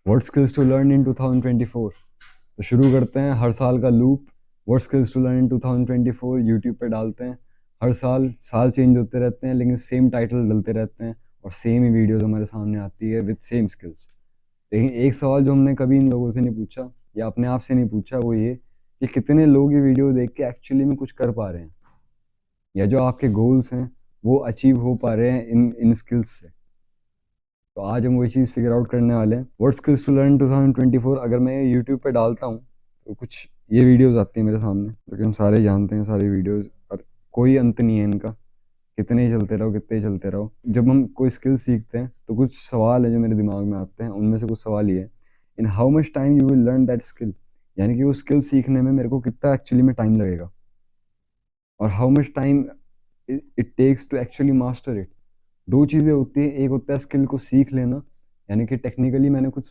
What skills to learn in 2024। तो शुरू करते हैं हर साल का loop. What skills to learn in 2024 YouTube पे डालते हैं। हर साल साल चेंज होते रहते हैं, लेकिन सेम टाइटल डलते रहते हैं और सेम ही वीडियोस हमारे सामने आती है विद सेम स्किल्स। लेकिन एक सवाल जो हमने कभी इन लोगों से नहीं पूछा या अपने आप से नहीं पूछा, वो ये कि कितने लोग ये वीडियो देख के एक्चुअली में कुछ कर पा रहे हैं, या जो आपके गोल्स हैं वो अचीव हो पा रहे हैं इन इन स्किल्स से। तो आज हम वही चीज़ फिगर आउट करने वाले हैं। What skills to learn 2024। अगर मैं यूट्यूब पे डालता हूँ तो कुछ ये वीडियोस आती हैं मेरे सामने, जो कि हम सारे जानते हैं, सारी वीडियोस, और कोई अंत नहीं है इनका। कितने ही चलते रहो, कितने ही चलते रहो। जब हम कोई स्किल सीखते हैं तो कुछ सवाल है जो मेरे दिमाग में आते हैं। उनमें से कुछ सवाल ये है, in how much time you will learn that skill. यानी कि वो स्किल सीखने में मेरे को कितना एक्चुअली में टाइम लगेगा, और how much time it takes to actually master it. दो चीज़ें होती हैं, एक होता है स्किल को सीख लेना, यानी कि टेक्निकली मैंने कुछ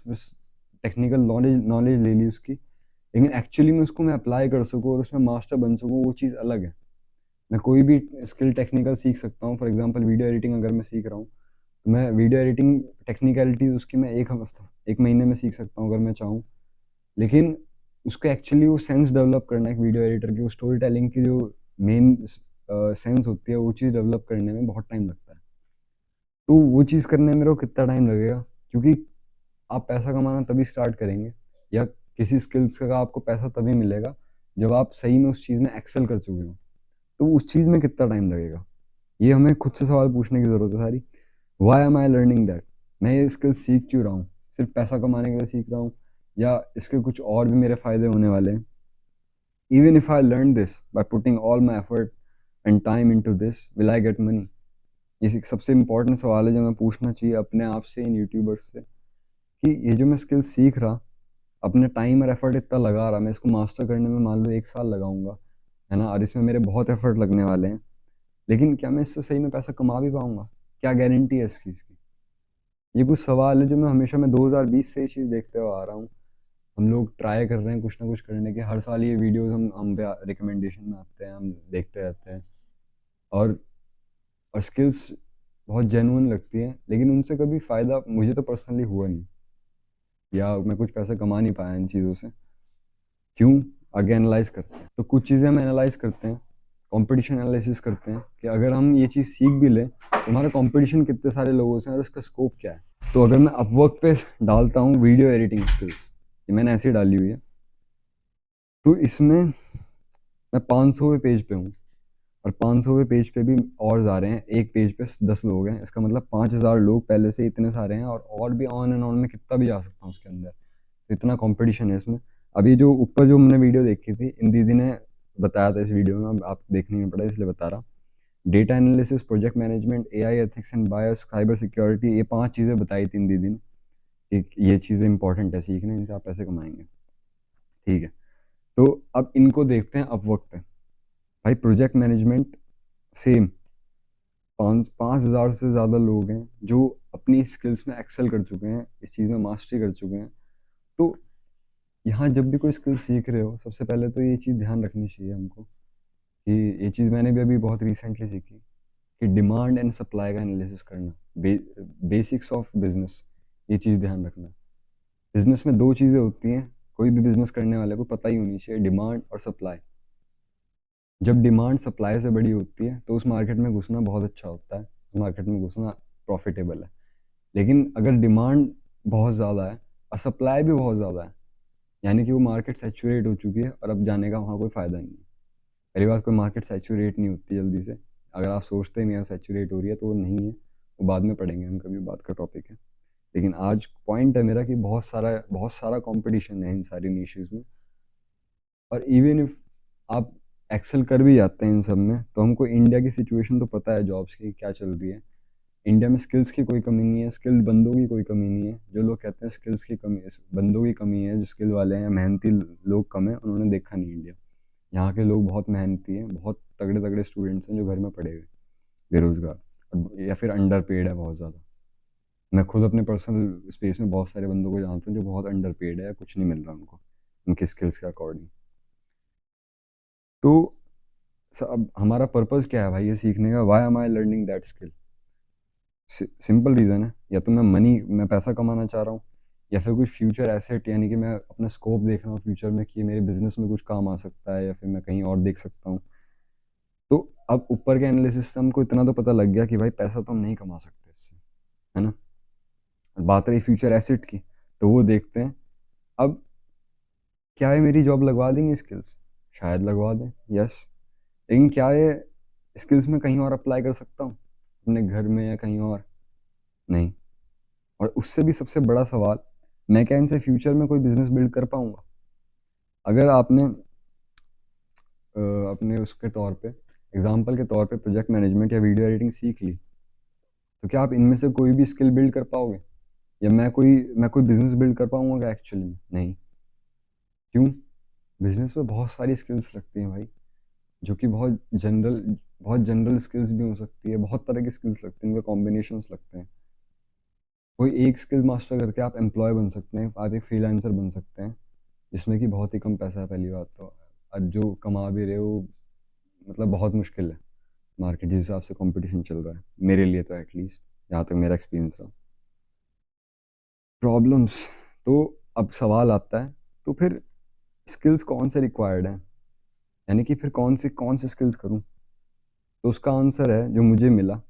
टेक्निकल नॉलेज नॉलेज ले ली उसकी, लेकिन एक्चुअली में उसको मैं अप्लाई कर सकूँ और उसमें मास्टर बन सकूँ, वो चीज़ अलग है। मैं कोई भी स्किल टेक्निकल सीख सकता हूँ। फॉर एग्जांपल वीडियो एडिटिंग अगर मैं सीख रहा हूँ, तो मैं वीडियो एडिटिंग टेक्निकलिटीज उसकी मैं एक हफ्ता, एक महीने में सीख सकता हूँ अगर मैं चाहूँ। लेकिन उसको एक्चुअली वो सेंस डेवलप करना है एक वीडियो एडिटर की, वो स्टोरी टेलिंग की जो मेन सेंस होती है, वो चीज़ डेवलप करने में बहुत टाइम लगता है। तो वो चीज़ करने में मेरे को कितना टाइम लगेगा, क्योंकि आप पैसा कमाना तभी स्टार्ट करेंगे, या किसी स्किल्स का आपको पैसा तभी मिलेगा जब आप सही में उस चीज़ में एक्सेल कर चुके हो। तो उस चीज़ में कितना टाइम लगेगा, ये हमें खुद से सवाल पूछने की ज़रूरत है सारी। Why am I learning that. मैं ये स्किल सीख क्यों रहा हूँ? सिर्फ पैसा कमाने के लिए सीख रहा हूँ, या इसके कुछ और भी मेरे फ़ायदे होने वाले हैं? Even if I learn this by putting all my effort and time into this, will I get money? ये सबसे इंपॉर्टेंट सवाल है जो मैं पूछना चाहिए अपने आप से, इन यूट्यूबर्स से, कि ये जो मैं स्किल सीख रहा, अपने टाइम और एफर्ट इतना लगा रहा, मैं इसको मास्टर करने में मान लो 1 साल लगाऊंगा, है ना, और इसमें मेरे बहुत एफर्ट लगने वाले हैं, लेकिन क्या मैं इससे सही में पैसा कमा भी पाऊंगा? क्या गारंटी है इस चीज़ की? ये कुछ सवाल है जो मैं 2020 से ये चीज़ देखते हुए आ रहा हूँ। हम लोग ट्राई कर रहे हैं कुछ ना कुछ करने के, हर साल ये वीडियोस हम पे रिकमेंडेशन में आते हैं, हम देखते रहते हैं, और स्किल्स बहुत जेन्युइन लगती हैं, लेकिन उनसे कभी फ़ायदा मुझे तो पर्सनली हुआ नहीं, या मैं कुछ पैसे कमा नहीं पाया इन चीज़ों से। क्यों? आगे एनालाइज करते हैं। तो कुछ चीज़ें हम एनालाइज करते हैं, कंपटीशन एनालिसिस करते हैं, कि अगर हम ये चीज़ सीख भी लें तो हमारा कंपटीशन कितने सारे लोगों से है और उसका स्कोप क्या है। तो अगर मैं अपवर्क पे डालता हूँ वीडियो एडिटिंग स्किल्स, ये मैंने ऐसे ही डाली हुई है, तो इसमें मैं 500वें पेज पे हूँ, और 500वें पेज पे भी और आ रहे हैं, एक पेज पे 10 लोग हैं, इसका मतलब 5000 लोग पहले से इतने सारे हैं, और भी ऑन एंड ऑन में कितना भी जा सकता हूँ उसके अंदर। तो इतना कंपटीशन है इसमें। अभी जो ऊपर जो हमने वीडियो देखी थी, इन दीदी ने बताया था इस वीडियो में, अब आप देखने नहीं पड़ा इसलिए बता रहा। Data analysis, project management, AI ethics and bias, cyber security, ये 5 चीज़ें बताई थी इन दीदी ने कि ये चीज़ें इंपॉर्टेंट है सीखने, इनसे आप पैसे कमाएंगे। ठीक है, तो अब इनको देखते हैं अपवर्क पे। भाई प्रोजेक्ट मैनेजमेंट सेम, 5,000 से ज़्यादा लोग हैं जो अपनी स्किल्स में एक्सेल कर चुके हैं, इस चीज़ में मास्टरी कर चुके हैं। तो यहाँ जब भी कोई स्किल सीख रहे हो, सबसे पहले तो ये चीज़ ध्यान रखनी चाहिए हमको, कि ये चीज़ मैंने भी अभी बहुत रिसेंटली सीखी, कि डिमांड एंड सप्लाई का एनालिसिस करना, बेसिक्स ऑफ बिजनेस, ये चीज़ ध्यान रखना। बिजनेस में दो चीज़ें होती हैं, कोई भी बिजनेस करने वाले को पता ही होनी चाहिए, डिमांड और सप्लाई। जब डिमांड सप्लाई से बड़ी होती है तो उस मार्केट में घुसना बहुत अच्छा होता है, उस मार्केट में घुसना प्रॉफिटेबल है। लेकिन अगर डिमांड बहुत ज़्यादा है और सप्लाई भी बहुत ज़्यादा है, यानी कि वो मार्केट सैचुरेट हो चुकी है और अब जाने का वहाँ कोई फ़ायदा नहीं है। पहली बात, कोई मार्केट सैचुरेट नहीं होती जल्दी से। अगर आप सोचते नहीं सैचुरेट हो रही है, तो वो नहीं है, वो बाद में पढ़ेंगे हम, कभी बात का टॉपिक है। लेकिन आज पॉइंट है मेरा कि बहुत सारा कंपटीशन है इन सारी निशेज़ में, और इवन इफ आप एक्सेल कर भी जाते हैं इन सब में, तो हमको इंडिया की सिचुएशन तो पता है जॉब्स की क्या चल रही है। इंडिया में स्किल्स की कोई कमी नहीं है, स्किल्ड बंदों की कोई कमी नहीं है। जो लोग कहते हैं स्किल्स की कमी, बंदों की कमी है, जो स्किल वाले हैं, मेहनती लोग कम है, उन्होंने देखा नहीं इंडिया। यहाँ के लोग बहुत मेहनती हैं, बहुत तगड़े तगड़े स्टूडेंट्स हैं जो घर में पढ़े हुए, बेरोजगार, या फिर अंडर पेड है बहुत ज़्यादा। मैं खुद अपने पर्सनल स्पेस में बहुत सारे बंदों को जानता हूँ जो बहुत अंडर पेड है, या कुछ नहीं मिल रहा उनको उनकी स्किल्स के अकॉर्डिंग। तो अब हमारा पर्पज़ क्या है भाई ये सीखने का? Why am I learning that skill? Simple reason है, या तो मैं पैसा कमाना चाह रहा हूँ, या फिर कुछ फ्यूचर एसेट, यानी कि मैं अपना स्कोप देख रहा हूँ फ्यूचर में कि मेरे बिजनेस में कुछ काम आ सकता है या फिर मैं कहीं और देख सकता हूँ। तो अब ऊपर के एनालिसिस से हमको इतना तो पता लग गया कि भाई पैसा तो हम नहीं कमा सकते इससे, है ना। बात रही फ्यूचर एसेट की, तो वो देखते हैं। अब क्या है, मेरी जॉब लगवा देंगे स्किल्स? शायद लगवा दें, यस। लेकिन क्या ये स्किल्स में कहीं और अप्लाई कर सकता हूँ अपने घर में या कहीं और? नहीं। और उससे भी सबसे बड़ा सवाल, मैं क्या इनसे फ्यूचर में कोई बिजनेस बिल्ड कर पाऊंगा? अगर आपने अपने उसके तौर पे, एग्जाम्पल के तौर पे प्रोजेक्ट मैनेजमेंट या वीडियो एडिटिंग सीख ली, तो क्या आप इनमें से कोई भी स्किल बिल्ड कर पाओगे? या मैं कोई बिजनेस बिल्ड कर पाऊंगा क्या एक्चुअली में? नहीं। क्यों? बिजनेस में बहुत सारी स्किल्स लगती हैं भाई, जो कि बहुत जनरल स्किल्स भी हो सकती है, बहुत तरह की स्किल्स लगती हैं, उनके कॉम्बिनेशंस लगते हैं। कोई एक स्किल मास्टर करके आप एम्प्लॉय बन सकते हैं, आप एक फ्रीलांसर बन सकते हैं, जिसमें कि बहुत ही कम पैसा है पहली बात तो, और जो कमा भी रहे हो मतलब बहुत मुश्किल है। मार्केट जिस हिसाब से कंपटीशन चल रहा है, मेरे लिए तो एटलीस्ट, जहाँ तक मेरा एक्सपीरियंस रहा। प्रॉब्लम्स, तो अब सवाल आता है, तो फिर स्किल्स कौन से रिक्वायर्ड हैं, यानी कि फिर कौन से स्किल्स करूं? तो उसका आंसर है जो मुझे मिला,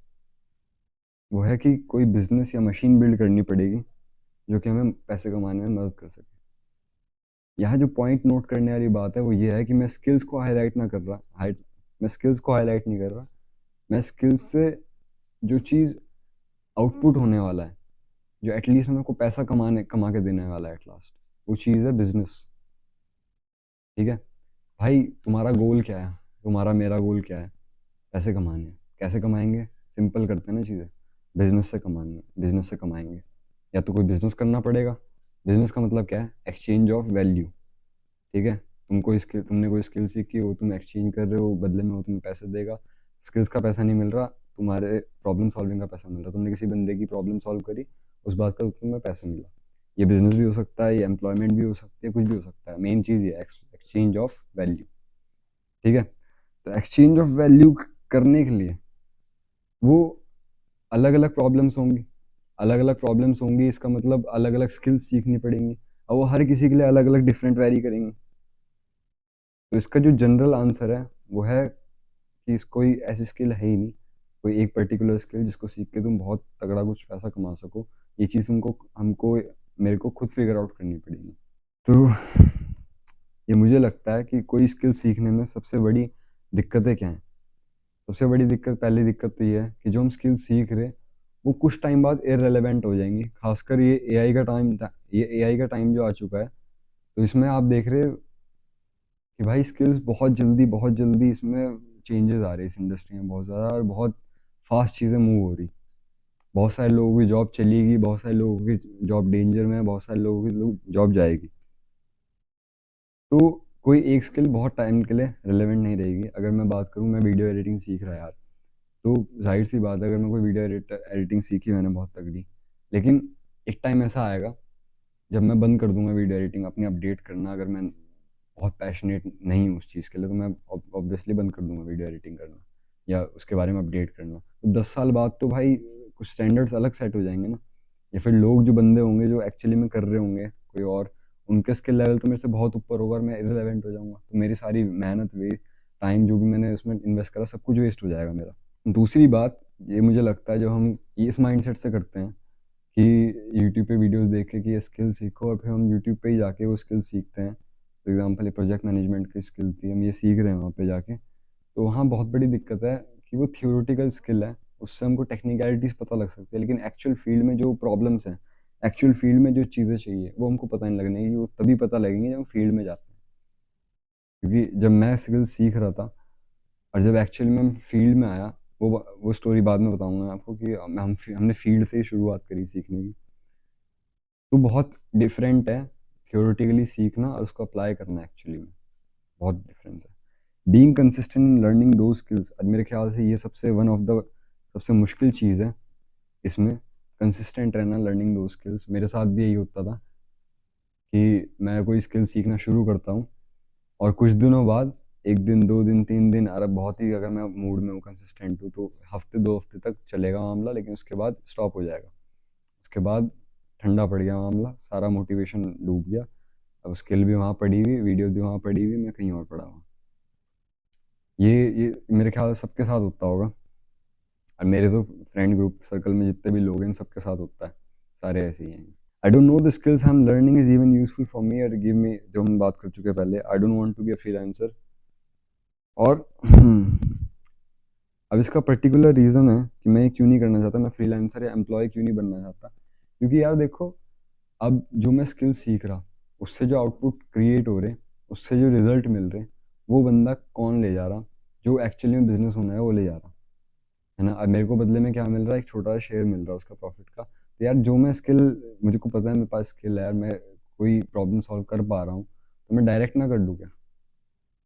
वो है कि कोई बिजनेस या मशीन बिल्ड करनी पड़ेगी जो कि हमें पैसे कमाने में मदद कर सके। यहाँ जो पॉइंट नोट करने वाली बात है वो ये है कि मैं स्किल्स को हाईलाइट ना कर रहा हाइट मैं स्किल्स को हाईलाइट नहीं कर रहा। मैं स्किल्स से जो चीज़ आउटपुट होने वाला है, जो एटलीस्ट हमें को पैसा कमा के देने वाला है एट लास्ट, वो चीज़ है बिजनेस। ठीक है भाई, तुम्हारा गोल क्या है? तुम्हारा मेरा गोल क्या है? पैसे कमाने हैं। कैसे कमाएंगे? सिंपल करते हैं ना चीज़ें, बिजनेस से कमाएंगे। या तो कोई बिजनेस करना पड़ेगा। बिजनेस का मतलब क्या है? Exchange of value. ठीक है, तुमने कोई स्किल सीखी, वो तुम एक्सचेंज कर रहे हो, बदले में वो तुम्हें पैसे देगा। स्किल्स का पैसा नहीं मिल रहा, तुम्हारे प्रॉब्लम सॉल्विंग का पैसा मिल रहा। तुमने किसी बंदे की प्रॉब्लम सॉल्व करी, उस बात का तुम्हें पैसा मिला। ये बिजनेस भी हो सकता है, ये एम्प्लॉयमेंट भी हो सकती है, कुछ भी हो सकता है। मेन चीज़ ये एक्सचेंज ऑफ वैल्यू। ठीक है, तो एक्सचेंज ऑफ वैल्यू करने के लिए वो अलग अलग प्रॉब्लम्स होंगी। इसका मतलब अलग अलग स्किल्स सीखनी पड़ेंगी, और वो हर किसी के लिए अलग अलग डिफरेंट वैरी करेंगी। तो इसका जो जनरल आंसर है वो है कि कोई ऐसी स्किल है ही नहीं, कोई एक पर्टिकुलर स्किल जिसको सीख के तुम बहुत तगड़ा कुछ पैसा कमा सको। ये चीज़ हमको हमको मेरे को खुद फिगर आउट करनी पड़ेगी। तो ये मुझे लगता है कि कोई स्किल सीखने में सबसे बड़ी दिक्कतें क्या हैं। सबसे बड़ी दिक्कत, पहली दिक्कत तो ये है कि जो हम स्किल सीख रहे, वो कुछ टाइम बाद इररेलेवेंट हो जाएंगी। खासकर ये एआई का टाइम जो आ चुका है, तो इसमें आप देख रहे हो कि भाई स्किल्स बहुत जल्दी इसमें चेंजेस आ रहे हैं इस इंडस्ट्री में बहुत ज़्यादा, और बहुत फास्ट चीज़ें मूव हो रही। बहुत सारे लोगों की जॉब चलेगी, बहुत सारे लोगों की जॉब डेंजर में है, बहुत सारे लोगों की जॉब जाएगी। तो कोई एक स्किल बहुत टाइम के लिए रिलेवेंट नहीं रहेगी। अगर मैं बात करूँ, मैं वीडियो एडिटिंग सीख रहा यार, तो जाहिर सी बात है, अगर मैं कोई वीडियो एडिटिंग सीखी मैंने बहुत तगड़ी, लेकिन एक टाइम ऐसा आएगा जब मैं बंद कर दूंगा वीडियो एडिटिंग अपनी अपडेट करना। अगर मैं बहुत पैशनेट नहीं हूँ उस चीज़ के लिए, तो मैं ऑब्वियसली बंद कर दूंगा वीडियो एडिटिंग करना या उसके बारे में अपडेट करना। तो 10 साल बाद तो भाई कुछ स्टैंडर्ड्स अलग सेट हो जाएंगे ना, या फिर लोग जो बंदे होंगे जो एक्चुअली में कर रहे होंगे कोई और, उनके स्किल लेवल तो मेरे से बहुत ऊपर होगा और मैं इररिलेवेंट हो जाऊंगा। तो मेरी सारी मेहनत वेस्ट, टाइम जो भी मैंने उसमें इन्वेस्ट करा, सब कुछ वेस्ट हो जाएगा मेरा। दूसरी बात, ये मुझे लगता है जो हम ये इस माइंडसेट से करते हैं कि यूट्यूब पे वीडियोस देख के कि ये स्किल सीखो, और फिर हम यूट्यूब पे ही जाके वो स्किल सीखते हैं। फॉर एग्जांपल ये प्रोजेक्ट मैनेजमेंट की स्किल थी, हम ये सीख रहे हैं वहाँ पे जाके। तो वहाँ बहुत बड़ी दिक्कत है कि वो थियोरेटिकल स्किल है, उससे हमको टेक्निकलिटीज़ पता लग सकती है, लेकिन एक्चुअल फील्ड में जो प्रॉब्लम्स हैं, एक्चुअल फील्ड में जो चीज़ें चाहिए, वो हमको पता नहीं लगने की। वो तभी पता लगेंगे जब हम फील्ड में जाते हैं। क्योंकि जब मैं स्किल सीख रहा था और जब एक्चुअली में फील्ड में आया, वो स्टोरी बाद में बताऊंगा आपको कि हमने फील्ड से ही शुरुआत करी सीखने की। तो बहुत डिफरेंट है थियोरेटिकली सीखना और उसको अप्लाई करना, एक्चुअली में बहुत डिफरेंस है। बीइंग कंसिस्टेंट इन लर्निंग दो स्किल्स, और मेरे ख्याल से ये सबसे मुश्किल चीज़ है इसमें, कंसिस्टेंट रहना लर्निंग दो स्किल्स। मेरे साथ भी यही होता था कि मैं कोई स्किल सीखना शुरू करता हूँ और कुछ दिनों बाद, एक दिन, 2 दिन, 3 दिन, अरे बहुत ही अगर मैं मूड में हूँ, कंसिस्टेंट हूँ, तो हफ्ते 2 हफ्ते तक चलेगा मामला, लेकिन उसके बाद स्टॉप हो जाएगा। उसके बाद ठंडा पड़ गया मामला, सारा मोटिवेशन डूब गया। अब स्किल भी वहाँ पड़ी हुई, वीडियो भी वहाँ पड़ी हुई, मैं कहीं और पड़ा हुआ। ये मेरे ख्याल से सबके साथ होता होगा, और मेरे तो फ्रेंड ग्रुप सर्कल में जितने भी लोग हैं सबके साथ होता है, सारे ऐसे ही हैं। I don't know the skills I am learning is even useful for me और गिव मी, जो हम बात कर चुके हैं पहले, I don't want to be a freelancer. और अब इसका पर्टिकुलर रीज़न है कि मैं ये क्यों नहीं करना चाहता, मैं फ्रीलांसर या एम्प्लॉय क्यों नहीं बनना चाहता। क्योंकि यार देखो, अब जो मैं स्किल सीख रहा, उससे जो आउटपुट क्रिएट हो रहे, उससे जो रिजल्ट मिल रहे, वो बंदा कौन ले जा रहा? जो एक्चुअली में बिजनेस होना है वो ले जा रहा है ना। अब मेरे को बदले में क्या मिल रहा है? एक छोटा सा शेयर मिल रहा है उसका प्रॉफिट का। तो यार जो मैं स्किल, मुझे को पता है मेरे पास स्किल है यार, मैं कोई प्रॉब्लम सॉल्व कर पा रहा हूँ, तो मैं डायरेक्ट ना कर दूँ क्या?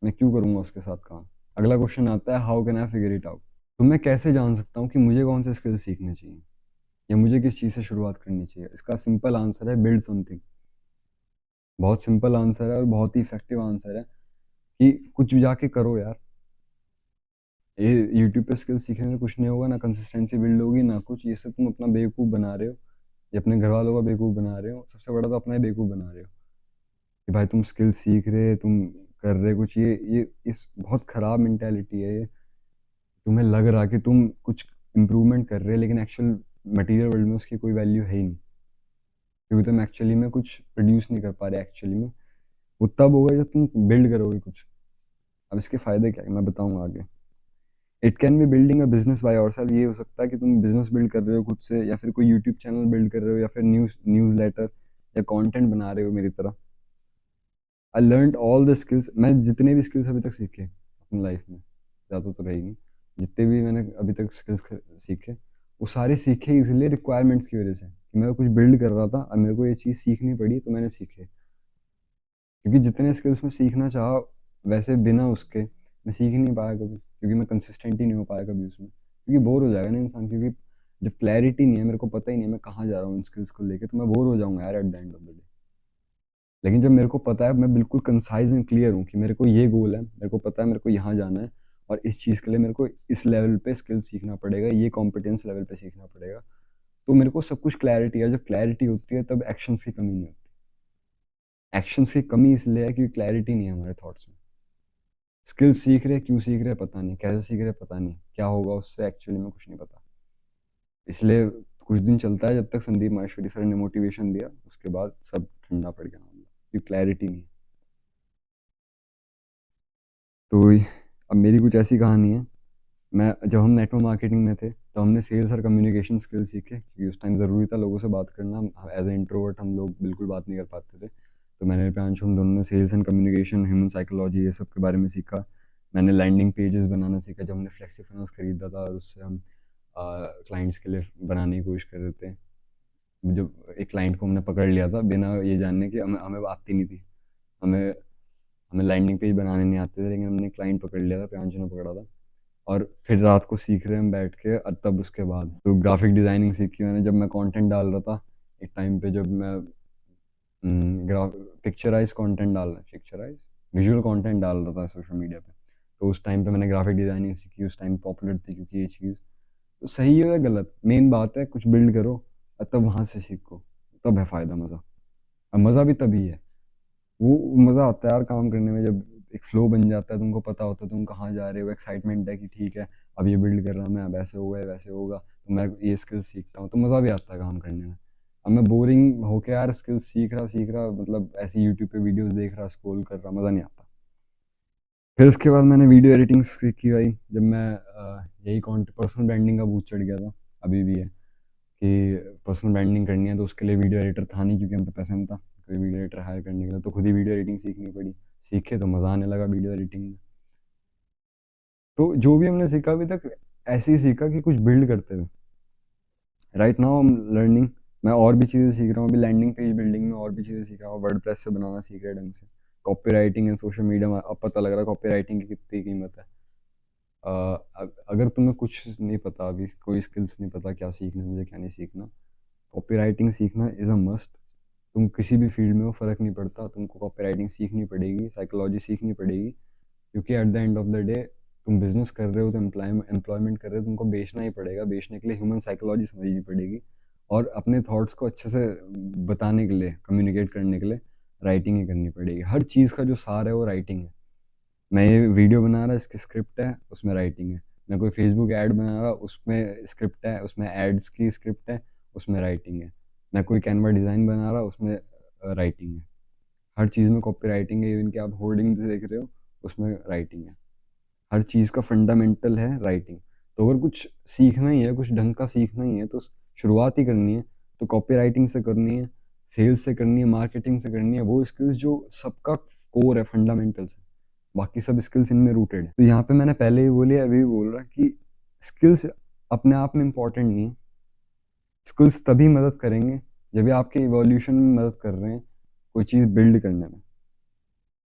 मैं क्यों करूँगा उसके साथ काम? अगला क्वेश्चन आता है, how can I figure it out? तो मैं कैसे जान सकता हूँ कि मुझे कौन से स्किल सीखने चाहिए या मुझे किस चीज़ से शुरुआत करनी चाहिए? इसका सिंपल आंसर है, बिल्ड समथिंग। बहुत सिंपल आंसर है और बहुत ही इफेक्टिव आंसर है कि कुछ भी जाके करो यार। ये यूट्यूब पे स्किल सीखने से कुछ नहीं होगा, ना कंसिस्टेंसी बिल्ड होगी ना कुछ। ये सब तुम अपना बेवकूफ़ बना रहे हो, ये अपने घर वालों का बेवकूफ़ बना रहे हो, सबसे बड़ा तो अपना ही बेवकूफ़ बना रहे हो कि भाई तुम स्किल सीख रहे, तुम कर रहे कुछ। ये इस बहुत ख़राब मेंटेलिटी है ये। तुम्हें लग रहा कि तुम कुछ इम्प्रूवमेंट कर रहे, लेकिन एक्चुअल मटेरियल वर्ल्ड में उसकी कोई वैल्यू है ही नहीं, क्योंकि तुम एक्चुअली में कुछ प्रोड्यूस नहीं कर पा रहे एक्चुअली में। वो तब होगा जब तुम बिल्ड करोगे कुछ। अब इसके फ़ायदे क्या है मैं बताऊंगा आगे। It can be building a business by yourself. ये हो सकता है कि तुम बिजनेस बिल्ड कर रहे हो खुद से, या फिर कोई यूट्यूब चैनल बिल्ड कर रहे हो, या फिर न्यूज़ लेटर या कंटेंट बना रहे हो मेरी तरह। I learn all the skills. मैं जितने भी स्किल्स अभी तक सीखे अपनी लाइफ में, ज़्यादा तो रहेगी, जितने भी मैंने अभी तक स्किल्स सीखे, वो सारे सीखे इसलिए रिक्वायरमेंट्स की वजह से कि मैं कुछ बिल्ड कर रहा था, और मेरे को ये चीज़ सीखनी पड़ी तो मैंने सीखे। क्योंकि जितने स्किल्स मैं सीखना चाहा, वैसे बिना उसके मैं सीख ही नहीं पाया कभी, क्योंकि मैं कंसिस्टेंट ही नहीं हो पाया कभी उसमें। क्योंकि बोर हो जाएगा ना इंसान, क्योंकि जब क्लैरिटी नहीं है, मेरे को पता ही नहीं है मैं कहाँ जा रहा हूँ इन स्किल्स को लेके, तो मैं बोर हो जाऊंगा यार at the end of the day. लेकिन जब मेरे को पता है, मैं बिल्कुल कंसाइज एंड क्लियर हूँ कि मेरे को ये गोल है, मेरे को पता है मेरे को यहाँ जाना है, और इस चीज़ के लिए मेरे को इस लेवल पे स्किल सीखना पड़ेगा, ये कॉम्पिटेंस लेवल पे सीखना पड़ेगा, तो मेरे को सब कुछ क्लैरिटी है। जब क्लैरिटी होती है तब एक्शंस की कमी नहीं होती। एक्शंस की कमी इसलिए है क्योंकि क्लैरिटी नहीं है हमारे थॉट्स में। स्किल्स सीख रहे, क्यों सीख रहे पता नहीं, कैसे सीख रहे पता नहीं, क्या होगा उससे एक्चुअली में कुछ नहीं पता। इसलिए कुछ दिन चलता है, जब तक संदीप माहेश्वरी सर ने मोटिवेशन दिया, उसके बाद सब ठंडा पड़ गया मामला, क्योंकि क्लैरिटी नहीं है। तो अब मेरी कुछ ऐसी कहानी है। मैं, जब हम नेटवर्क मार्केटिंग में थे, तो हमने सेल्स और कम्युनिकेशन स्किल सीखे, क्योंकि उस टाइम ज़रूरी था लोगों से बात करना। एज ए इंट्रोवर्ट हम लोग बिल्कुल बात नहीं कर पाते थे। तो मैंने प्रियांशु, हम दोनों ने sales and communication, human psychology, ये सब के बारे में सीखा। मैंने लैंडिंग पेजेस बनाना सीखा, जब हमने फ्लेक्सी फाइनेंस खरीदा था, और उससे हम क्लाइंट्स के लिए बनाने की कोशिश कर रहे थे। जब एक क्लाइंट को हमने पकड़ लिया था बिना ये जानने के, हमें हमें आती नहीं थी, हमें हमें लैंडिंग पेज बनाने नहीं आते थे, लेकिन हमने क्लाइंट पकड़ लिया था, प्रियांशु ने पकड़ा था। और फिर रात को सीख रहे हैं हम बैठ के, और तब उसके बाद तो ग्राफिक डिज़ाइनिंग सीखी मैंने, जब मैं कंटेंट डाल रहा था एक टाइम पे, जब मैं पिक्चराइज कंटेंट डाल रहा, पिक्चराइज विजुअल कंटेंट डाल रहा था सोशल मीडिया पे। तो उस टाइम पे मैंने ग्राफिक डिज़ाइनिंग सीखी, उस टाइम पॉपुलर थी, क्योंकि ये चीज़ तो सही है या गलत, मेन बात है कुछ बिल्ड करो और तब वहाँ से सीखो, तब है फ़ायदा, मज़ा। और मज़ा भी तभी है, वो मज़ा आता है यार काम करने में, जब एक फ्लो बन जाता है, तुमको पता होता है तुम कहाँ जा रहे हो, एक्साइटमेंट है कि ठीक है अब ये बिल्ड कर रहा हूँ मैं, अब ऐसे होगा वैसे होगा, तो मैं ये स्किल सीखता हूँ, तो मज़ा भी आता है काम करने में। अब मैं बोरिंग होके यार स्किल सीख रहा मतलब ऐसे यूट्यूब पे वीडियोस देख रहा, स्क्रॉल कर रहा, मज़ा नहीं आता। फिर उसके बाद मैंने वीडियो एडिटिंग सीखी भाई, जब मैं यही पर्सनल ब्रांडिंग का भूत चढ़ गया था, अभी भी है, कि पर्सनल ब्रांडिंग करनी है, तो उसके लिए वीडियो एडिटर था नहीं, क्योंकि हम पे पैसा नहीं था कोई वीडियो एडिटर हायर करने के लिए, तो खुद ही वीडियो एडिटिंग सीखनी पड़ी। सीखे तो मज़ा आने लगा वीडियो एडिटिंग में। तो जो भी हमने सीखा अभी तक, ऐसे ही सीखा कि कुछ बिल्ड करते हुए। Right now I am learning, मैं और भी चीज़ें सीख रहा हूँ अभी, लैंडिंग पेज बिल्डिंग में और भी चीज़ें सीख रहा हूँ, वर्ड प्रेस से बनाना सीख रहा है ढंग से, copy writing and social media में अब पता लग रहा है कॉपी राइटिंग की कितनी कीमत है। अगर तुम्हें कुछ नहीं पता, अभी कोई स्किल्स नहीं पता क्या सीखना है मुझे क्या नहीं सीखना, कॉपी राइटिंग सीखना इज़ अ मस्ट। तुम किसी भी फील्ड में हो फ़र्क नहीं पड़ता, तुमको कॉपी राइटिंग सीखनी पड़ेगी, साइकोलॉजी सीखनी पड़ेगी, क्योंकि at the end of the day तुम बिजनेस कर रहे हो, तो एम्प्लॉयमेंट कर रहे हो, तुमको बेचना ही पड़ेगा, बेचने के लिए ह्यूमन साइकोलॉजी समझनी पड़ेगी, और अपने थॉट्स को अच्छे से बताने के लिए, कम्युनिकेट करने के लिए राइटिंग ही करनी पड़ेगी। हर चीज़ का जो सार है वो राइटिंग है। मैं ये वीडियो बना रहा, इसकी स्क्रिप्ट है, उसमें राइटिंग है। मैं कोई फेसबुक ऐड बना रहा, उसमें स्क्रिप्ट है, उसमें एड्स की स्क्रिप्ट है, उसमें राइटिंग है। मैं कोई कैनवा डिज़ाइन बना रहा, उसमें राइटिंग है। हर चीज़ में कॉपी राइटिंग है। इवन कि आप होर्डिंग देख रहे हो, उसमें राइटिंग है। हर चीज़ का फंडामेंटल है राइटिंग। तो अगर कुछ सीखना ही है, कुछ ढंग का सीखना ही है, तो शुरुआत ही करनी है, तो कॉपी राइटिंग से करनी है, सेल्स से करनी है, मार्केटिंग से करनी है। वो स्किल्स जो सबका कोर है, फंडामेंटल्स है। बाकी सब स्किल्स इनमें रूटेड है। तो यहाँ पे मैंने पहले ही बोली, अभी भी बोल रहा कि स्किल्स अपने आप में इम्पॉर्टेंट नहीं है। स्किल्स तभी मदद करेंगे जब ये आपके इवोल्यूशन में मदद कर रहे हैं, कोई चीज़ बिल्ड करने में।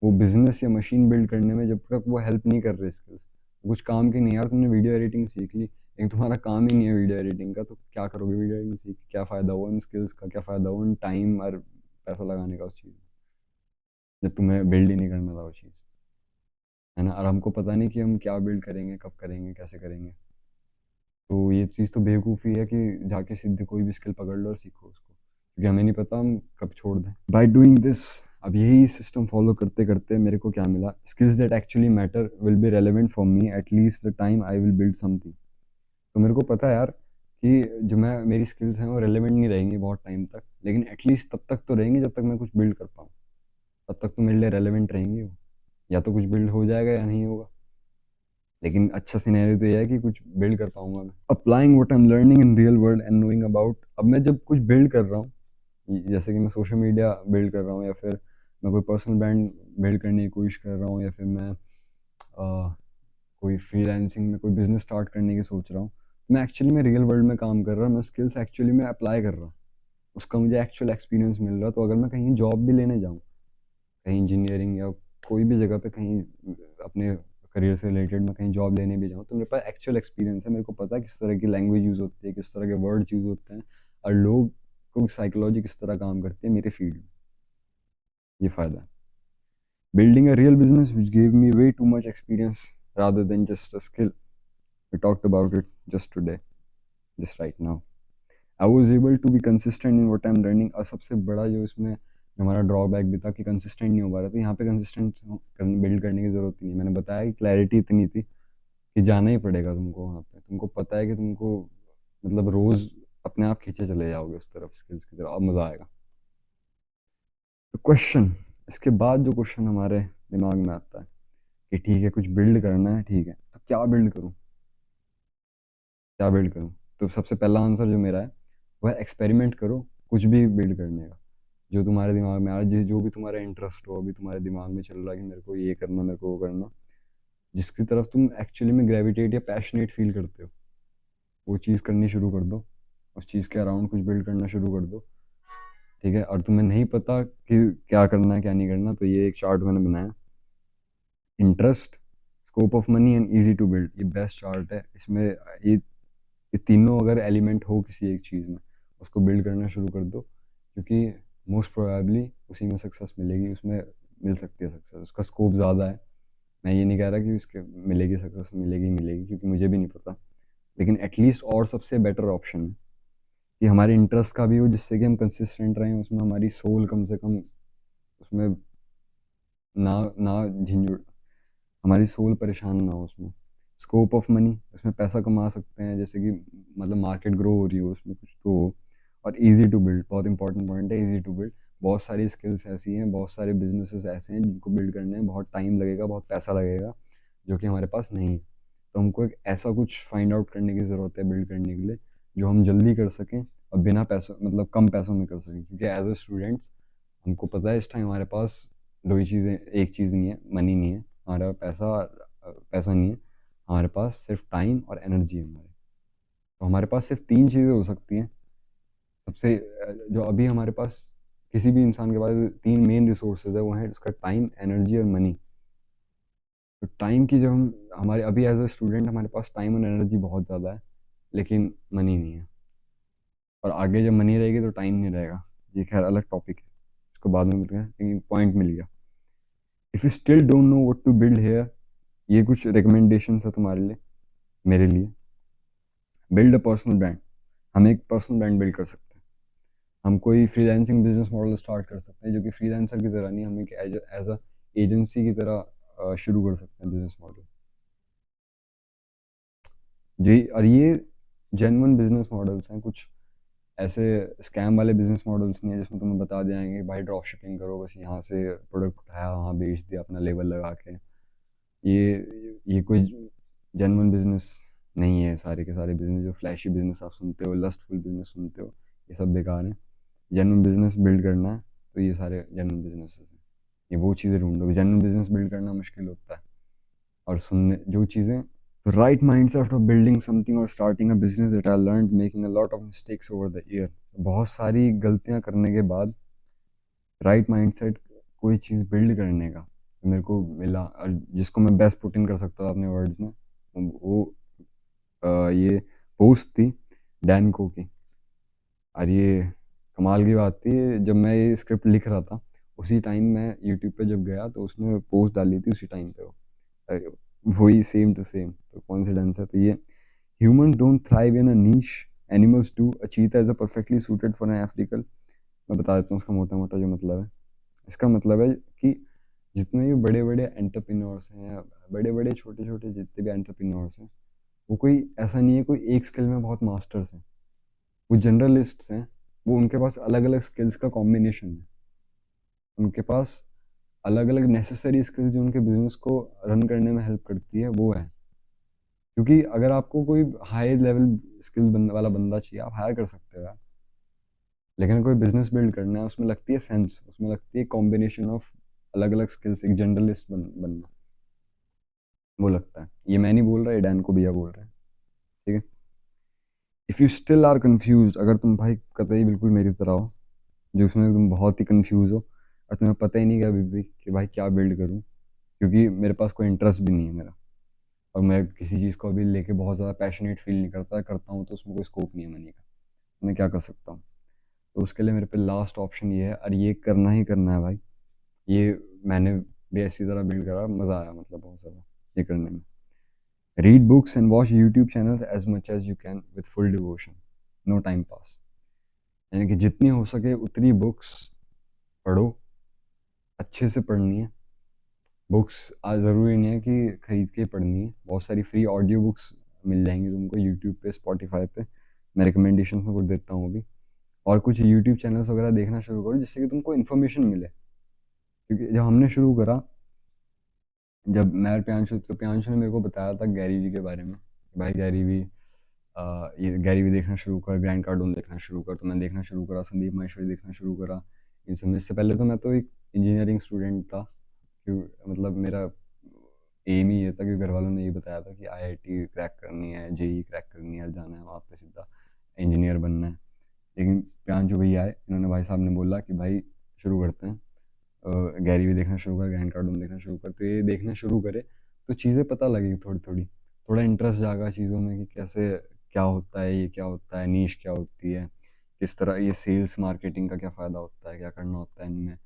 वो बिजनेस या मशीन बिल्ड करने में जब तक वो हेल्प नहीं कर रहे स्किल्स, कुछ काम की नहीं। यार तुमने वीडियो एडिटिंग सीख ली, लेकिन तुम्हारा काम ही नहीं है वीडियो एडिटिंग का, तो क्या करोगे वीडियो एडिटिंग सीख के? क्या फ़ायदा हुआ उन स्किल्स का? क्या फ़ायदा हुआ उन टाइम और पैसा लगाने का उस चीज़ में, जब तुम्हें बिल्ड ही नहीं करना था वो चीज़, है ना? और हमको पता नहीं कि हम क्या बिल्ड करेंगे, कब करेंगे, कैसे करेंगे। तो ये चीज़ तो बेवकूफ़ी है कि जाके सीधे कोई भी स्किल पकड़ लो और सीखो उसको, क्योंकि हमें नहीं पता हम कब छोड़ दें। बाय डूइंग दिस, अब यही सिस्टम फॉलो करते करते मेरे को क्या मिला? Skills that actually matter will be relevant for me at least the time I will build something. तो मेरे को पता है यार कि जो मैं मेरी स्किल्स हैं वो रेलेवेंट नहीं रहेंगी बहुत टाइम तक, लेकिन एटलीस्ट तब तक तो रहेंगी जब तक मैं कुछ बिल्ड कर पाऊँ। तब तक तो मेरे लिए रेलेवेंट रहेंगी वो। या तो कुछ बिल्ड हो जाएगा या नहीं होगा, लेकिन अच्छा सिनेरियो तो ये है कि कुछ बिल्ड कर पाऊंगा मैं। Applying what I am learning in real world and knowing about, अब मैं जब कुछ बिल्ड कर रहा हूँ, जैसे कि मैं सोशल मीडिया बिल्ड कर रहा हूँ, या फिर मैं कोई पर्सनल ब्रांड बिल्ड करने की कोशिश कर रहा हूँ, या फिर मैं कोई फ्रीलांसिंग में कोई बिजनेस स्टार्ट करने की सोच रहा हूँ, तो मैं एक्चुअली में रियल वर्ल्ड में काम कर रहा हूँ, मैं स्किल्स एक्चुअली में अप्लाई कर रहा हूँ, उसका मुझे एक्चुअल एक्सपीरियंस मिल रहा है। तो अगर मैं कहीं जॉब भी लेने जाऊँ, कहीं इंजीनियरिंग या कोई भी जगह पे कहीं अपने करियर से रिलेटेड मैं कहीं जॉब लेने भी जाऊँ, तो मेरे पास एक्चुअल एक्सपीरियंस है। मेरे को पता है किस तरह की लैंग्वेज यूज़ होती है, किस तरह के वर्ड्स यूज़ होते हैं, और लोग को साइकोलॉजी किस तरह काम करती है मेरे फील्ड में। ये फ़ायदा है। Building a real business which gave me way too much experience rather than just a skill. We talked about it just today, just right now. I was able to be consistent in what I'm learning। और सबसे बड़ा जो इसमें जो हमारा drawback भी था कि कंसिस्टेंट नहीं हो पा रहा था, यहाँ पे कंसिस्टेंट बिल्ड करने की ज़रूरत नहीं है। मैंने बताया कि क्लैरिटी इतनी थी कि जाना ही पड़ेगा तुमको वहाँ पे। तुमको पता है कि तुमको मतलब रोज़ अपने आप खींचे चले जाओगे उस तरफ, स्किल्स की तरफ, अब मज़ा आएगा। तो क्वेश्चन, इसके बाद जो क्वेश्चन हमारे दिमाग में आता है कि ठीक है कुछ बिल्ड करना है, ठीक है तो क्या बिल्ड करूँ, क्या बिल्ड करूँ? तो सबसे पहला आंसर जो मेरा है वो है एक्सपेरिमेंट करो कुछ भी बिल्ड करने का। जो तुम्हारे दिमाग में आ रहा है, जो भी तुम्हारा इंटरेस्ट हो, अभी तुम्हारे दिमाग में चल रहा है कि मेरे को ये करना, मेरे को वो करना, जिसकी तरफ तुम एक्चुअली में ग्रेविटेट या पैशनेट फील करते हो, वो चीज़ करनी शुरू कर दो। उस चीज़ के अराउंड कुछ बिल्ड करना शुरू कर दो, ठीक है? और तुम्हें नहीं पता कि क्या करना है क्या नहीं करना, तो ये एक चार्ट मैंने बनाया, interest, scope of money and easy to build. ये बेस्ट चार्ट है। इसमें ये तीनों अगर एलिमेंट हो किसी एक चीज़ में, उसको बिल्ड करना शुरू कर दो, क्योंकि मोस्ट प्रोबेबली उसी में सक्सेस मिलेगी, उसमें मिल सकती है सक्सेस। उसका स्कोप ज़्यादा है। मैं ये नहीं कह रहा कि उसके मिलेगी सक्सेस, मिलेगी मिलेगी, क्योंकि मुझे भी नहीं पता, लेकिन एटलीस्ट और सबसे बेटर ऑप्शन है कि हमारे इंटरेस्ट का भी हो, जिससे कि हम कंसिस्टेंट रहें उसमें, हमारी सोल कम से कम उसमें ना ना झिंझुड़, हमारी सोल परेशान ना हो उसमें। स्कोप ऑफ मनी, उसमें पैसा कमा सकते हैं, जैसे कि मतलब मार्केट ग्रो हो रही हो उसमें कुछ तो हो। और इजी टू बिल्ड, बहुत इंपॉर्टेंट पॉइंट है, इजी टू बिल्ड। बहुत सारी स्किल्स ऐसी हैं, बहुत सारे बिजनेसेस ऐसे हैं जिनको बिल्ड करने में बहुत टाइम लगेगा, बहुत पैसा लगेगा, जो कि हमारे पास नहीं है। तो हमको एक ऐसा कुछ फाइंड आउट करने की ज़रूरत है बिल्ड करने के लिए, जो हम जल्दी कर सकें और बिना पैसों मतलब कम पैसों में कर सकें। क्योंकि एज ए स्टूडेंट्स हमको पता है इस टाइम हमारे पास दो ही चीज़ें, एक चीज़ नहीं है, मनी नहीं है हमारा, पैसा नहीं है हमारे पास, सिर्फ टाइम और एनर्जी है हमारे। तो हमारे पास सिर्फ तीन चीज़ें हो सकती हैं सबसे, जो अभी हमारे पास किसी भी इंसान के पास तीन मेन रिसोर्सेज है, वो है उसका टाइम, एनर्जी और मनी। तो टाइम की, जब हम हमारे अभी एज अ स्टूडेंट हमारे पास टाइम और एनर्जी बहुत ज़्यादा है, लेकिन मनी नहीं है। और आगे जब मनी रहेगी तो टाइम नहीं रहेगा। ये खैर अलग टॉपिक है, इसको बाद में मिल गया, लेकिन पॉइंट मिल गया। If you still don't know what to build here, ये कुछ रिकमेंडेशन है तुम्हारे लिए, मेरे लिए। Build a personal brand. हम एक पर्सनल ब्रांड बिल्ड कर सकते हैं। हम कोई फ्रीलांसिंग बिजनेस मॉडल स्टार्ट कर सकते हैं जो कि फ्रीलांसर की तरह नहीं, हम एक एज अ एजेंसी की तरह शुरू कर सकते हैं बिजनेस मॉडल जी। और ये जेन्युइन बिजनेस मॉडल्स हैं, कुछ ऐसे स्कैम वाले बिजनेस मॉडल्स नहीं है जिसमें तुम्हें बता देंगे भाई ड्रॉप शिपिंग करो, बस यहाँ से प्रोडक्ट उठाया वहाँ बेच दिया अपना लेबल लगा के। ये कोई जेन्युइन बिजनेस नहीं है। सारे के सारे बिजनेस जो फ्लैशी बिजनेस आप सुनते हो, लस्टफुल बिजनेस सुनते हो, ये सब बेकार है। जेन्युइन बिजनेस बिल्ड करना है तो ये सारे जेन्युइन बिजनेस हैं। ये वो चीज़ें ढूंढो। जेन्युइन बिजनेस बिल्ड करना मुश्किल होता है। और सुनने जो चीज़ें, the right mindset of building something or starting a business that I learned making a lot of mistakes over the year। बहुत सारी गलतियां करने के बाद राइट माइंडसेट कोई चीज़ बिल्ड करने का मेरे को मिला, और जिसको मैं बेस्ट पुट इन कर सकता था अपने वर्ड्स में, वो ये पोस्ट थी डैन को की। और ये कमाल की बात थी, जब मैं ये स्क्रिप्ट लिख रहा था उसी टाइम मैं यूट्यूब पे जब गया तो उसने पोस्ट डाली थी उसी टाइम पे वो। वही सेम टू सेम, तो कॉन्सिडेंस है। तो ये human don't thrive in a niche, animals do. A cheetah is a perfectly suited for an African. मैं बता देता हूँ उसका मोटा मोटा जो मतलब है। इसका मतलब है कि जितने भी बड़े बड़े एंटरप्रेन्योर्स हैं, बड़े बड़े छोटे छोटे जितने भी एंटरप्रेन्योर्स हैं, वो कोई ऐसा नहीं है कोई एक स्किल में बहुत मास्टर्स हैं। वो जनरलिस्ट्स हैं। वो उनके पास अलग अलग स्किल्स का कॉम्बिनेशन है। उनके पास अलग अलग नेसेसरी स्किल्स जो उनके बिजनेस को रन करने में हेल्प करती है वो है। क्योंकि अगर आपको कोई हाई लेवल स्किल वाला बंदा चाहिए आप हायर कर सकते हो यार, लेकिन कोई बिजनेस बिल्ड करना है उसमें लगती है सेंस, उसमें लगती है कॉम्बिनेशन ऑफ अलग अलग स्किल्स। एक जनरलिस्ट बनना वो लगता है। ये मैं नहीं बोल रहा, ये डैन को भैया बोल रहे हैं। ठीक है। If you still are confuse, अगर तुम भाई कतई बिल्कुल मेरी तरह हो जो उसमें तुम बहुत ही कंफ्यूज हो और तुम्हें पता ही नहीं कि अभी भी कि भाई क्या बिल्ड करूँ, क्योंकि मेरे पास कोई इंटरेस्ट भी नहीं है मेरा, और मैं किसी चीज़ को अभी लेके बहुत ज़्यादा पैशनेट फील नहीं करता, करता हूँ तो उसमें कोई स्कोप नहीं है मनी का, मैं क्या कर सकता हूँ। तो उसके लिए मेरे पे लास्ट ऑप्शन ये है, और ये करना ही करना है भाई। ये मैंने भी ऐसी तरह बिल्ड करा, मज़ा आया मतलब बहुत ज़्यादा ये करने में। Read books and watch YouTube channels as much as you can with full devotion, no time pass. यानी कि जितनी हो सके उतनी बुक्स पढ़ो, अच्छे से पढ़नी है बुक्स। आज ज़रूरी नहीं है कि खरीद के पढ़नी है, बहुत सारी फ्री ऑडियो बुक्स मिल जाएंगी तुमको यूट्यूब पे, स्पॉटिफाई पे। मैं रिकमेंडेशन में कुछ देता हूँ अभी। और कुछ यूट्यूब चैनल्स वगैरह देखना शुरू करो जिससे कि तुमको इन्फॉर्मेशन मिले। क्योंकि जब हमने शुरू करा, जब मैं और प्रियांशु, तो प्रियांशु ने मेरे को बताया था गैरी वी के बारे में, भाई गैरी वी, ये गैरी वी देखना शुरू कर, ग्रैंड कार्डोन देखना शुरू कर। तो मैं देखना शुरू करा, संदीप माहेश्वरी देखना शुरू करा। इन सब में इससे पहले तो मैं तो एक इंजीनियरिंग स्टूडेंट था, क्यों मतलब मेरा एम ही ये था कि घर वालों ने ये बताया था कि आईआईटी क्रैक करनी है, जेई क्रैक करनी है, जाना है वहाँ पे सीधा इंजीनियर बनना है। लेकिन प्रियांशु भैया आए, इन्होंने भाई साहब ने बोला कि भाई शुरू करते हैं, गैरी भी देखना शुरू कर, ग्रैंड कार्डून देखना शुरू कर। तो ये देखना शुरू करे तो चीज़ें पता लगी थोड़ी थोड़ी, थोड़ा इंटरेस्ट जागा चीज़ों में कि कैसे क्या होता है, ये क्या होता है, नीश क्या होती है, किस तरह ये सेल्स मार्केटिंग का क्या फ़ायदा होता है, क्या करना होता है इनमें,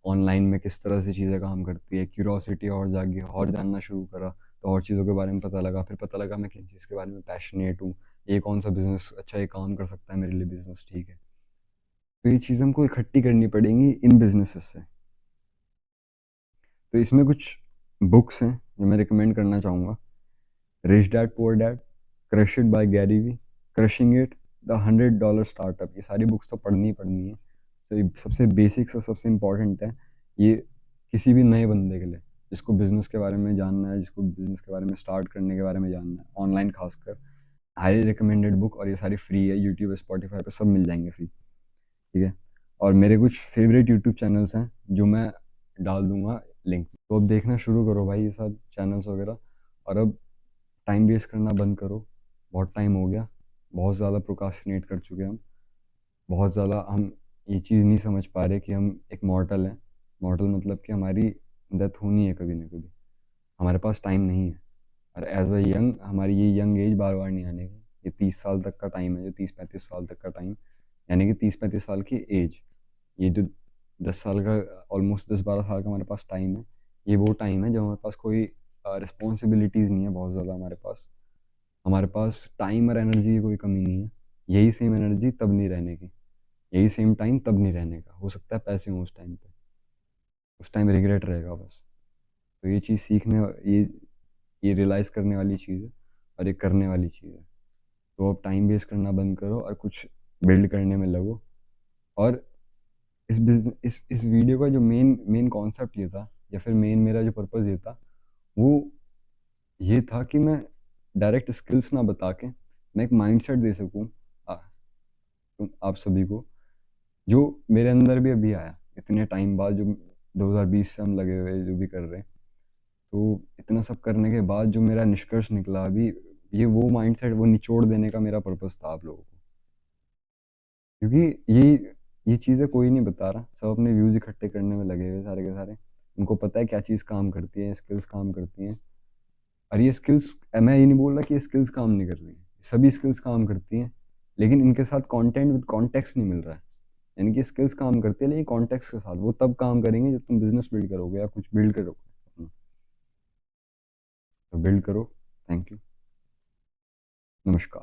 ऑनलाइन में किस तरह से चीज़ें काम करती है। क्यूरोसिटी और जागी, और जानना शुरू करा तो और चीज़ों के बारे में पता लगा। फिर पता लगा मैं किन चीज़ के बारे में पैशनेट हूँ, ये कौन सा बिज़नेस अच्छा ये काम कर सकता है मेरे लिए, बिज़नेस ठीक है। तो ये चीज़ हमको इकट्ठी करनी पड़ेंगी इन बिजनेसेस से। तो इसमें कुछ बुक्स हैं जो मैं रिकमेंड करना चाहूँगा। Rich dad poor dad, crush it by Gary Vee, crushing it, the $100 startup. ये सारी बुक्स तो पढ़नी ही पढ़नी है। तो ये सबसे बेसिक से सबसे इम्पॉर्टेंट है ये किसी भी नए बंदे के लिए, जिसको बिज़नेस के बारे में जानना है, जिसको बिज़नेस के बारे में स्टार्ट करने के बारे में जानना है, ऑनलाइन खासकर। हाईली रिकमेंडेड बुक, और ये सारी फ्री है, यूट्यूब स्पॉटिफाई पे सब मिल जाएंगे फ्री। ठीक है। और मेरे कुछ फेवरेट यूट्यूब चैनल्स हैं जो मैं डाल दूंगा लिंक, तो अब देखना शुरू करो भाई ये सब चैनल्स वगैरह। और अब टाइम वेस्ट करना बंद करो, बहुत टाइम हो गया, बहुत ज़्यादा प्रोकास्टिनेट कर चुके हैं हम। बहुत ज़्यादा हम ये चीज़ नहीं समझ पा रहे कि हम एक मॉर्टल हैं। मॉर्टल मतलब कि हमारी डेथ होनी है कभी ना कभी, हमारे पास टाइम नहीं है। और एज अ यंग, हमारी ये यंग एज बार बार नहीं आने की। ये 30 साल तक का टाइम है, जो 30-35 साल तक का टाइम, यानी कि 30-35 साल की एज, ये जो 10 साल का, ऑलमोस्ट 10-12 साल का हमारे पास टाइम है, ये वो टाइम है जब हमारे पास कोई रिस्पॉन्सिबिलिटीज़ नहीं है बहुत ज़्यादा। हमारे पास टाइम और एनर्जी की कोई कमी नहीं है। यही सेम एनर्जी तब नहीं रहने की, यही सेम टाइम तब नहीं रहने का। हो सकता है पैसे हों उस टाइम पे, उस टाइम रिग्रेट रहेगा बस। तो ये चीज़ सीखने, ये रियलाइज़ करने वाली चीज़ है और ये करने वाली चीज़ है। तो अब टाइम वेस्ट करना बंद करो और कुछ बिल्ड करने में लगो। और इस बिजनेस, इस वीडियो का जो मेन मेन कॉन्सेप्ट ये था, या फिर मेन मेरा जो पर्पज़ ये था, वो ये था कि मैं डायरेक्ट स्किल्स ना बता के मैं एक माइंडसेट दे सकूं तुम आप सभी को, जो मेरे अंदर भी अभी आया इतने टाइम बाद, जो 2020 से हम लगे हुए जो भी कर रहे हैं। तो इतना सब करने के बाद जो मेरा निष्कर्ष निकला अभी, ये वो माइंडसेट, वो निचोड़ देने का मेरा पर्पस था आप लोगों को। क्योंकि ये चीज़ें कोई नहीं बता रहा, सब अपने व्यूज इकट्ठे करने में लगे हुए सारे के सारे। उनको पता है क्या चीज़ काम करती है, स्किल्स काम करती हैं। और ये स्किल्स, मैं ये नहीं बोल रहा कि ये स्किल्स काम नहीं कर रही हैं, सभी स्किल्स काम करती हैं, लेकिन इनके साथ कंटेंट विद कॉन्टेक्स्ट नहीं मिल रहा है। यानी कि स्किल्स काम करती है लेकिन कॉन्टेक्स्ट के साथ, वो तब काम करेंगे जब तुम बिजनेस बिल्ड करोगे या कुछ बिल्ड करोगे अपना। तो बिल्ड करो। Thank you. नमस्कार।